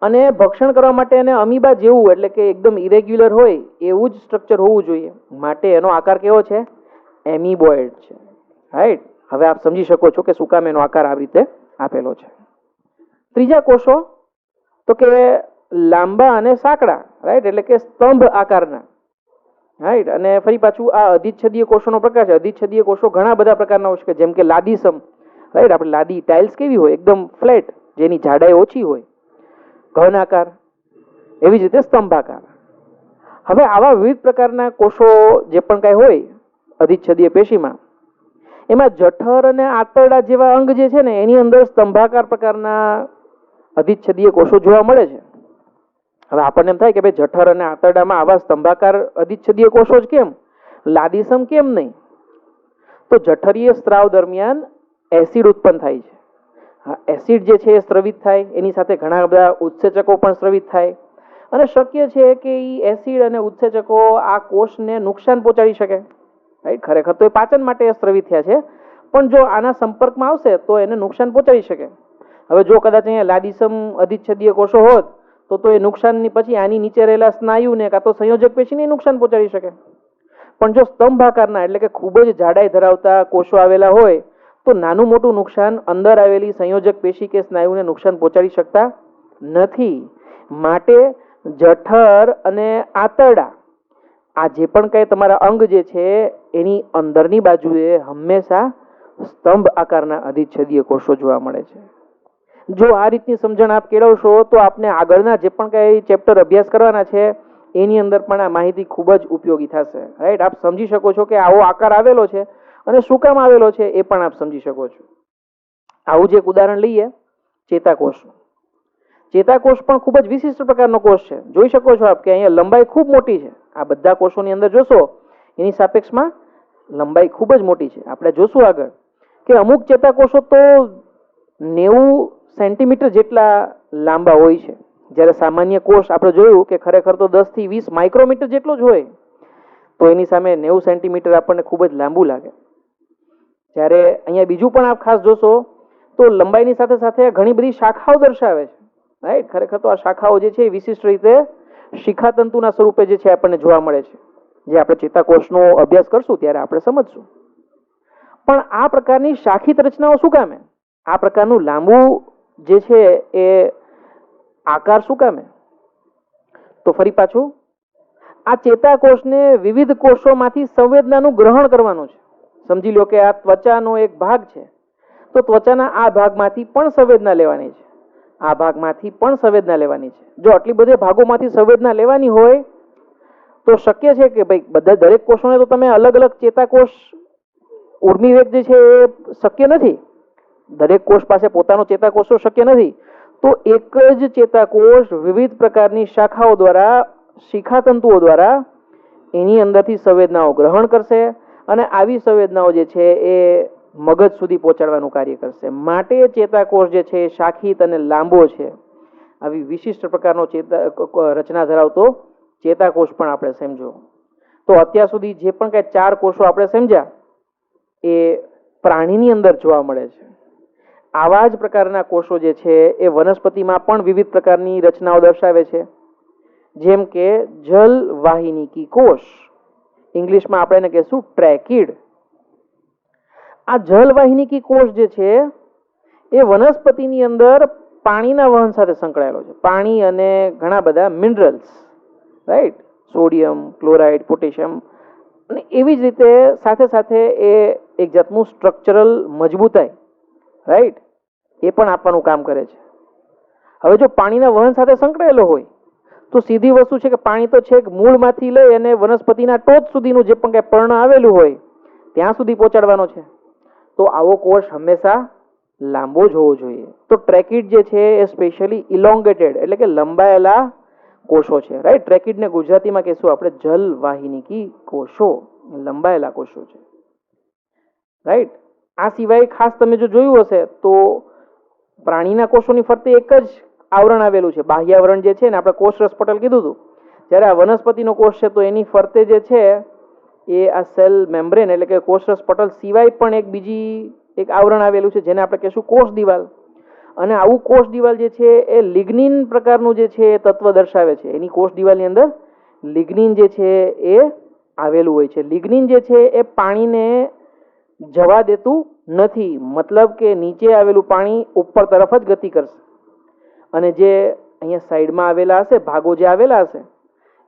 Speaker 1: અને ભક્ષણ કરવા માટે એને અમીબા જેવું એટલે કે એકદમ ઇરેગ્યુલર હોય એવું જ સ્ટ્રક્ચર હોવું જોઈએ. માટે એનો આકાર કેવો છે? એમીબોઇડ છે. રાઈટ. હવે આપ સમજી શકો છો કે શું કામ એનો આકાર આવી રીતે આપેલો છે. ત્રીજા કોષો તો કે લાંબા અને સાંકડા, રાઈટ, એટલે કે સ્તંભ આકારના. રાઈટ. અને ફરી પાછું આ અધિચ્છદીય કોષોનો પ્રકાર છે. અધિચ્છદીય કોષો ઘણા બધા પ્રકારના હોય છે, જેમ કે લાદીસમ. રાઈટ. આપણે લાદી ટાઇલ્સ કેવી હોય? એકદમ ફ્લેટ, જેની જાડાઈ ઓછી હોય, ઘન આકાર. એવી જ રીતે સ્તંભાકાર. હવે આવા વિવિધ પ્રકારના કોષો જે પણ કાંઈ હોય અધિચ્છદીય પેશીમાં, એમાં જઠર અને આંતરડા જેવા અંગ જે છે ને એની અંદર સ્તંભાકાર પ્રકારના અધિચ્છદીય કોષો જોવા મળે છે. હવે આપણને એમ થાય કે ભાઈ જઠર અને આંતરડામાં આવા સ્તંભાકાર અધિચ્છદીય કોષો જ કેમ, લાદીસમ કેમ નહીં? તો જઠરીય સ્ત્રાવ દરમિયાન એસિડ ઉત્પન્ન થાય છે. એસિડ જે છે એ સ્રવિત થાય, એની સાથે ઘણા બધા ઉત્સેચકો પણ સ્રવિત થાય, અને શક્ય છે કે એ એસિડ અને ઉત્સેચકો આ કોષને નુકસાન પહોંચાડી શકે. રાઈટ. ખરેખર તો એ પાચન માટે સ્રવિત થયા છે, પણ જો આના સંપર્કમાં આવશે તો એને નુકસાન પહોંચાડી શકે. હવે જો કદાચ અહીંયા લાદીસમ અધિચ્છદીય કોષો હોત તો એ નુકસાનની પછી આની નીચે રહેલા સ્નાયુને કાં તો સંયોજક પેશીને નુકસાન પહોંચાડી શકે. પણ જો સ્તંભાકારના એટલે કે ખૂબ જ જાડાઈ ધરાવતા કોષો આવેલા હોય તો નાનું મોટું નુકસાન અંદર આવેલી સંયોજક પેશી કે સ્નાયુને નુકસાન પહોંચાડી શકતા નથી. માટે જઠર અને આંતરડા આ જે પણ કઈ તમારા અંગ જે છે એની અંદરની બાજુએ હંમેશા સ્તંભ આકારના અધિચ્છદીય કોષો જોવા મળે છે. જો આ રીતની સમજણ આપ કેળવશો તો આપને આગળના જે પણ કઈ ચેપ્ટર અભ્યાસ કરવાના છે એની અંદર પણ આ માહિતી ખૂબ જ ઉપયોગી થશે. રાઈટ. આપ સમજી શકો છો કે આવો આકાર આવેલો છે અને શું કામ આવેલો છે એ પણ આપ સમજી શકો છો. આવું જ એક ઉદાહરણ લઈએ ચેતાકોષનું. ચેતાકોષ પણ ખૂબ જ વિશિષ્ટ પ્રકારનો કોષ છે. જોઈ શકો છો આપ કે અહીંયા લંબાઈ ખૂબ મોટી છે. આ બધા કોષોની અંદર જોશો એની સાપેક્ષમાં લંબાઈ ખૂબ જ મોટી છે. આપણે જોશું આગળ કે અમુક ચેતાકોષો તો 90 સેન્ટીમીટર જેટલા લાંબા હોય છે, જ્યારે સામાન્ય કોષ આપણે જોયું કે ખરેખર તો 10 થી 20 માઇક્રોમીટર જેટલો જ હોય, તો એની સામે 90 સેન્ટીમીટર આપણને ખૂબ જ લાંબુ લાગે. જ્યારે અહીંયા બીજું પણ આપ ખાસ જોશો તો લંબાઈની સાથે સાથે ઘણી બધી શાખાઓ દર્શાવે છે. રાઈટ. ખરેખર તો આ શાખાઓ જે છે એ વિશિષ્ટ રીતે શિખાતંતુના સ્વરૂપે જે છે આપણને જોવા મળે છે. જે આપણે ચેતાકોષનો અભ્યાસ કરશું ત્યારે આપણે સમજશું. પણ આ પ્રકારની શાખિત રચનાઓ શું કામે? આ પ્રકારનું લાંબુ જે છે એ આકાર શું કામે? તો ફરી પાછું આ ચેતાકોષને વિવિધ કોષોમાંથી સંવેદનાનું ગ્રહણ કરવાનું છે. સમજી લો કે આ ત્વચાનો એક ભાગ છે, તો ત્વચાના આ ભાગમાંથી પણ સંવેદના લેવાની છે, આ ભાગમાંથી પણ સંવેદના લેવાની છે. જો આટલી બધી ભાગોમાંથી સંવેદના લેવાની હોય તો શક્ય છે કે ભાઈ બધા દરેક કોષોને તો તમે અલગ અલગ ચેતાકોષ ઉર્મિવેગ જે છે એ શક્ય નથી. દરેક કોષ પાસે પોતાનો ચેતાકોષો શક્ય નથી. તો એક જ ચેતાકોષ વિવિધ પ્રકારની શાખાઓ દ્વારા, શિખાતંતુઓ દ્વારા એની અંદરથી સંવેદનાઓ ગ્રહણ કરશે અને આવી સંવેદનાઓ જે છે એ મગજ સુધી પહોંચાડવાનું કાર્ય કરશે. માટે ચેતાકોષ જે છે એ શાખિત અને લાંબો છે. આવી વિશિષ્ટ પ્રકારનો રચના ધરાવતો ચેતાકોષ પણ આપણે સમજો. તો અત્યાર સુધી જે પણ કઈ 4 કોષો આપણે સમજ્યા એ પ્રાણીની અંદર જોવા મળે છે. આવા જ પ્રકારના કોષો જે છે એ વનસ્પતિમાં પણ વિવિધ પ્રકારની રચનાઓ દર્શાવે છે. જેમ કે જલવાહિનીકી કોષ, ઇંગ્લિશમાં આપણે એને કહીશું ટ્રેકિડ. આ જલવાહિનીકી કોષ જે છે એ વનસ્પતિની અંદર પાણીના વહન સાથે સંકળાયેલો છે. પાણી અને ઘણા બધા minerals, right, sodium, chloride, potassium, અને એવી જ રીતે સાથે સાથે એ એક જાતનું સ્ટ્રક્ચરલ મજબૂતાઈ, રાઈટ, એ પણ આપવાનું કામ કરે છે. હવે જો પાણીના વહન સાથે સંકળાયેલો હોય તો સીધી વસ્તુ છે કે પાણી તો છેક મૂળમાંથી લઈ અને વનસ્પતિના ટોચ સુધીનું જે પણ કંઈ પર્ણ આવેલું હોય ત્યાં સુધી પહોંચાડવાનો છે. તો આવો કોષ હંમેશા લાંબો જ હોવો જોઈએ. તો ટ્રેકિડ જે છે એ સ્પેશિયલી ઇલોંગેટેડ એટલે કે લંબાયેલા કોષો છે. રાઈટ. ટ્રેકિડને ગુજરાતીમાં કહીશું આપણે જલવાહિનીકી કોષો, લંબાયેલા કોષો છે. રાઈટ. આ સિવાય ખાસ તમે જો જોયું હશે તો પ્રાણીના કોષોની ફરતે એક જ આવરણ આવેલું છે, બાહ્યાવરણ જે છે ને આપણે કોષરસ પટલ કીધું હતું. જ્યારે આ વનસ્પતિનો કોષ છે તો એની ફરતે જે છે એ આ સેલ મેમ્બ્રેન એટલે કે કોષરસ પટલ સિવાય પણ એક આવરણ આવેલું છે જેને આપણે કહીશું કોષ દિવાલ. અને આવું કોષ દિવાલ જે છે એ લિગ્નિન પ્રકારનું જે છે એ તત્વ દર્શાવે છે. એની કોષ દિવાલની અંદર લિગ્નિન જે છે એ આવેલું હોય છે. લિગ્નિન જે છે એ પાણીને જવા દેતું નથી, મતલબ કે નીચે આવેલું પાણી ઉપર તરફ જ ગતિ કરશે. અને જે અહીંયા સાઈડમાં આવેલા હશે, ભાગો જે આવેલા હશે,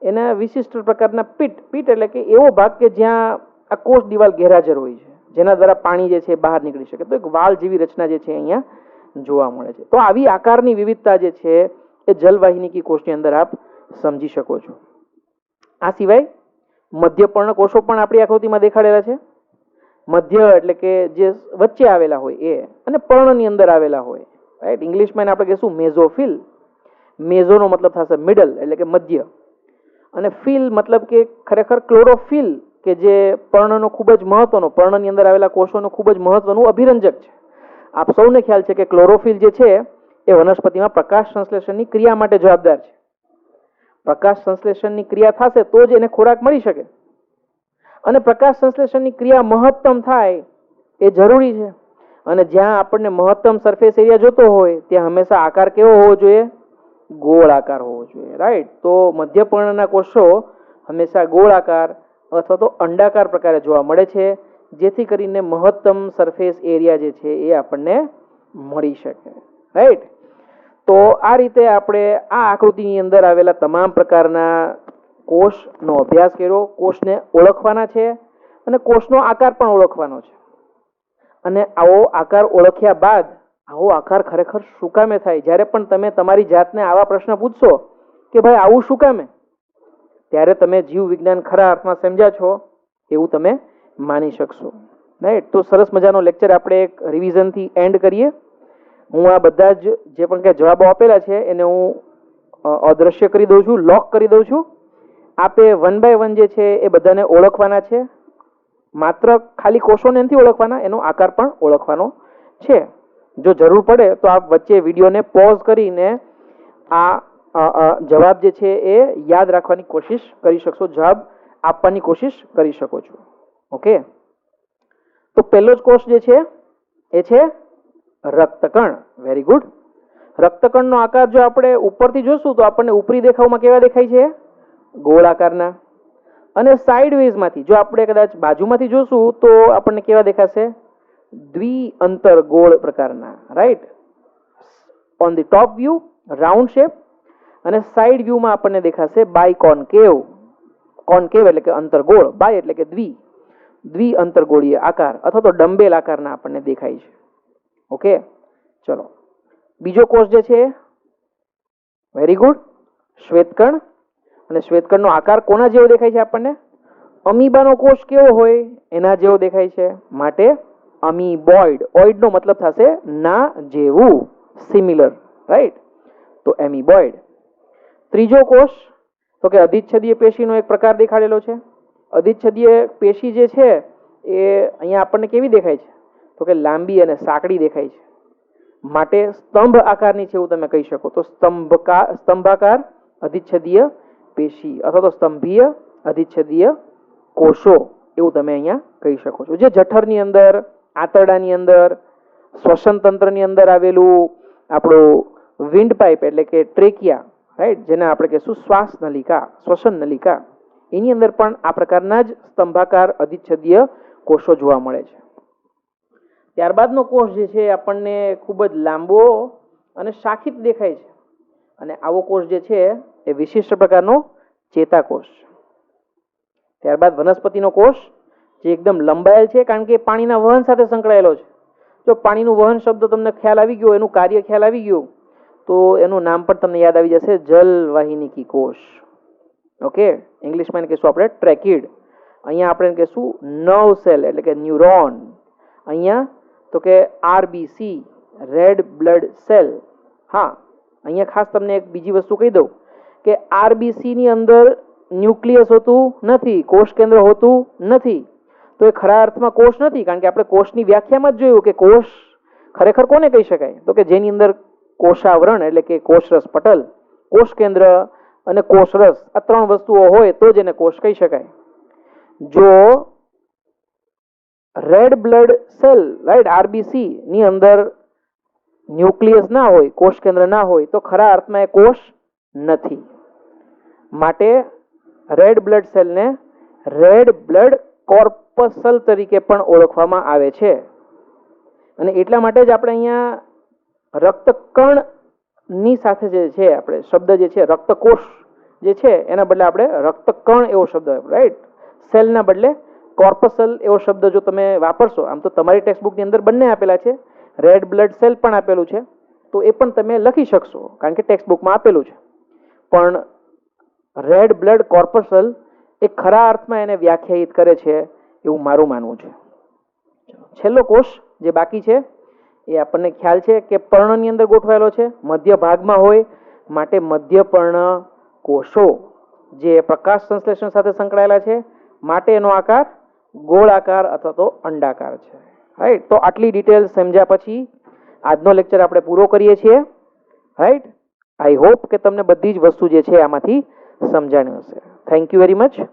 Speaker 1: એના વિશિષ્ટ પ્રકારના પીટ એટલે કે એવો ભાગ કે જ્યાં આ કોષ દિવાલ ગેરહાજર હોય છે, જેના દ્વારા પાણી જે છે બહાર નીકળી શકે. તો એક વાલ જેવી રચના જે છે અહીંયા જોવા મળે છે. તો આવી આકારની વિવિધતા જે છે એ જલવાહિનીકી કોષની અંદર આપ સમજી શકો છો. આ સિવાય મધ્યપર્ણ કોષો પણ આપણી આકૃતિમાં દેખાડેલા છે. મધ્ય એટલે કે જે વચ્ચે આવેલા હોય એ, અને પર્ણની અંદર આવેલા હોય, રાઈટ. ઇંગ્લિશમાં આપણે કહીશું મેઝોફિલ. મેઝોનો મતલબ થશે મિડલ એટલે કે મધ્ય, અને ફિલ મતલબ કે ખરેખર ક્લોરોફિલ કે જે પર્ણનો ખૂબ જ મહત્વનો, પર્ણની અંદર આવેલા કોષોનો ખૂબ જ મહત્વનું અભિરંજક છે. આપ સૌને ખ્યાલ છે કે ક્લોરોફિલ જે છે એ વનસ્પતિમાં પ્રકાશ સંશ્લેષણની ક્રિયા માટે જવાબદાર છે. પ્રકાશ સંશ્લેષણની ક્રિયા થશે તો જ એને ખોરાક મળી શકે, અને પ્રકાશ સંશ્લેષણની ક્રિયા મહત્તમ થાય એ જરૂરી છે. અને જ્યાં આપણને મહત્તમ સરફેસ એરિયા જોતો હોય ત્યાં હંમેશા આકાર કેવો હોવો જોઈએ? ગોળ આકાર હોવો જોઈએ, રાઈટ. તો મધ્યપર્ણના કોષો હંમેશા ગોળ આકાર અથવા તો અંડાકાર પ્રકારે જોવા મળે છે, જેથી કરીને મહત્તમ સરફેસ એરિયા જે છે એ આપણને મળી શકે, રાઈટ. તો આ રીતે આપણે આ આકૃતિની અંદર આવેલા તમામ પ્રકારના કોષનો અભ્યાસ કર્યો. કોષને ઓળખવાના છે અને કોષનો આકાર પણ ઓળખવાનો છે. અને આવો આકાર ઓળખ્યા બાદ આવો આકાર ખરેખર શું કામે થાય? જ્યારે પણ તમે તમારી જાતને આવા પ્રશ્ન પૂછશો કે ભાઈ આવું શું કામે, ત્યારે તમે જીવ વિજ્ઞાન ખરા અર્થમાં સમજ્યા છો એવું તમે માની શકશો, રાઈટ. તો સરસ મજાનો લેક્ચર આપણે એક રિવિઝનથી એન્ડ કરીએ. હું આ બધા જ જે પણ કંઈ જવાબો આપેલા છે એને હું અદ્રશ્ય કરી દઉં છું, લોક કરી દઉં છું. આપે 1 બાય 1 જે છે એ બધાને ઓળખવાના છે. માત્ર ખાલી કોષોને નથી ઓળખવાના, એનો આકાર પણ ઓળખવાનો છે. જો જરૂર પડે તો આપ વચ્ચે વિડીયોને પોઝ કરીને આ જવાબ જે છે એ યાદ રાખવાની કોશિશ કરી શકશો, જવાબ આપવાની કોશિશ કરી શકો છો. ઓકે. તો પહેલો જ કોષ જે છે એ છે રક્તકણ. Very good. રક્તકણનો આકાર જો આપણે ઉપરથી જોશું તો આપણને ઉપરી દેખાવમાં કેવા દેખાય છે? ગોળ આકારના. અને સાઇડવેઝમાંથી જો આપણે કદાચ બાજુમાંથી જોશું તો આપણને કેવા દેખાશે? દ્વિઅંતર ગોળ પ્રકારના, right. On the top view round shape, અને સાઇડ વ્યૂમાં આપણને દેખાશે બાયકોન્કેવ. કોન્કેવ એટલે કે અંતરગોળ, બાય એટલે કે દ્વિઅંતરગોળીય આકાર અથવા તો ડંબેલ આકારના આપણને દેખાય છે. ઓકે, ચલો. બીજો કોષ જે છે, વેરી ગુડ, શ્વેતકણ. અને શ્વેતકણનો આકાર કોના જેવો દેખાય છે આપણને? અમીબાનો કોષ કેવો હોય એના જેવો દેખાય છે, માટે અમીબોઇડ. ઓઇડનો મતલબ થશે ના જેવું, સિમિલર, રાઈટ. તો એમીબોઇડ. ત્રીજો કોષ તો કે અધિચ્છદીય પેશીનો એક પ્રકાર દેખાડેલો છે. અધિચ્છદીય પેશી જે છે એ અહીંયા આપણને કેવી દેખાય છે? તો કે લાંબી અને સાંકડી દેખાય છે, માટે સ્તંભ આકારની છે એવું તમે કહી શકો. તો સ્તંભાકાર અધિચ્છદીય પેશી અથવા તો સ્તંભીય અધિચ્છદીય કોષો એવું તમે અહીંયા કહી શકો છો. જે જઠરની અંદર, આંતરડાની અંદર, શ્વસન તંત્રની અંદર આવેલું આપણું વિન્ડ પાઇપ એટલે કે ટ્રેકિયા, રાઈટ, જેને આપણે કહીશું શ્વાસ નલિકા, શ્વસન નલિકા, એની અંદર પણ આ પ્રકારના જ સ્તંભાકાર અધિચ્છદીય કોષો જોવા મળે છે. ત્યારબાદનો કોષ જે છે આપણને ખૂબ જ લાંબો અને શાખિત દેખાય છે, અને આવો કોષ જે છે એ વિશિષ્ટ પ્રકારનો ચેતાકોષ. ત્યારબાદ વનસ્પતિનો કોષ જે એકદમ લંબાયેલ છે, કારણ કે પાણીના વહન સાથે સંકળાયેલો છે. જો પાણીનું વહન શબ્દ તમને ખ્યાલ આવી ગયો, એનું કાર્ય ખ્યાલ આવી ગયું, તો એનું નામ પણ તમને યાદ આવી જશે, જલવાહિનીકી કોષ. ઓકે, ઇંગ્લિશમાં કહીશું આપણે ટ્રેકિડ. અહીંયા આપણે કહીશું નર્વ સેલ એટલે કે ન્યુરોન. અહીંયા તો કે આરબીસી, રેડ બ્લડ સેલ. હા, અહીંયા ખાસ તમને એક બીજી વસ્તુ કહી દઉં કે આરબીસી ની અંદર ન્યુક્લિયસ હોતું નથી, કોષ કેન્દ્ર હોતું નથી. તો એ ખરા અર્થમાં કોષ નથી, કારણ કે આપણે કોષની વ્યાખ્યામાં જ જોયું કે કોષ ખરેખર કોને કહી શકાય? તો કે જેની અંદર કોષાવરણ એટલે કે કોષરસ પટલ, કોષ કેન્દ્ર અને કોષરસ આ ત્રણ વસ્તુઓ હોય તો જ એને કોષ કહી શકાય. જો red blood cell, right, RBC ની અંદર ન્યુક્લિયસ ના હોય, કોષ કેન્દ્ર ના હોય, તો ખરા અર્થમાં એ કોષ નથી. માટે રેડ બ્લડ સેલને રેડ બ્લડ કોર્પસલ તરીકે પણ ઓળખવામાં આવે છે. અને એટલા માટે જ આપણે અહીંયા રક્તકણ ની સાથે જે છે આપણે શબ્દ જે છે રક્તકોષ જે છે એના બદલે આપણે રક્તકણ એવો શબ્દ, રાઈટ, સેલના બદલે કોર્પસલ એવો શબ્દ જો તમે વાપરશો, આમ તો તમારી ટેક્સ્ટબુકની અંદર બંને આપેલા છે, રેડ બ્લડ સેલ પણ આપેલું છે, તો એ પણ તમે લખી શકશો કારણ કે ટેક્સ્ટબુકમાં આપેલું છે. પણ રેડ બ્લડ કોર્પસલ એ ખરા અર્થમાં એને વ્યાખ્યાયિત કરે છે એવું મારું માનવું છે. છેલ્લો કોષ જે બાકી છે એ આપણને ખ્યાલ છે કે પર્ણની અંદર ગોઠવાયેલો છે, મધ્ય ભાગમાં હોય, માટે મધ્યપર્ણ કોષો જે પ્રકાશ સંશ્લેષણ સાથે સંકળાયેલા છે, માટે એનો આકાર ગોળાકાર અથવા તો અંડાકાર છે. રાઈટ, તો આટલી ડિટેલ સમજ્યા પછી આજનો લેક્ચર આપણે પૂરો કરીએ છીએ. રાઈટ, આઈ હોપ કે તમને બધી જ વસ્તુ જે છે આમાંથી સમજાણી હશે. Thank you very much.